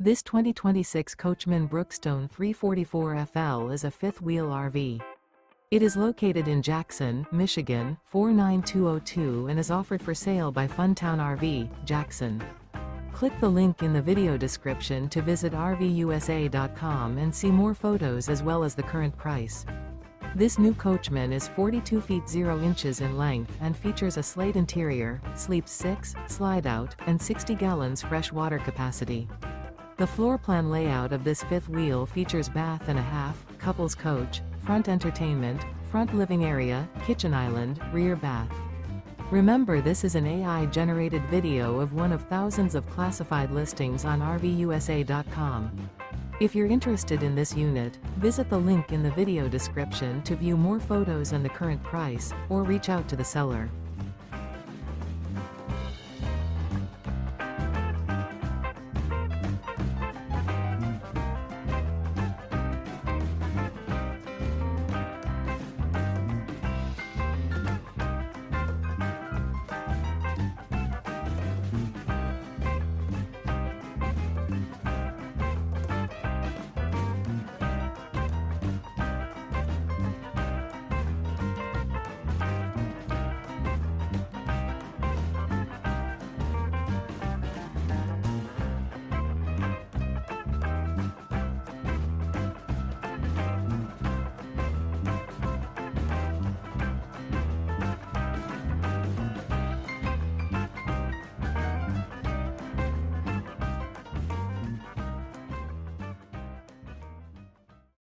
This 2026 Coachmen Brookstone 344FL is a fifth-wheel RV. It is located in Jackson, Michigan, 49202 and is offered for sale by Funtown RV, Jackson. Click the link in the video description to visit RVUSA.com and see more photos as well as the current price. This new Coachmen is 42 feet 0 inches in length and features a SLATE interior, sleeps 6, slide-out, and 60 gallons fresh water capacity. The floor plan layout of this fifth wheel features bath and a half, couples coach, front entertainment, front living area, kitchen island, rear bath. Remember, this is an AI-generated video of one of thousands of classified listings on RVUSA.com. If you're interested in this unit, visit the link in the video description to view more photos and the current price, or reach out to the seller.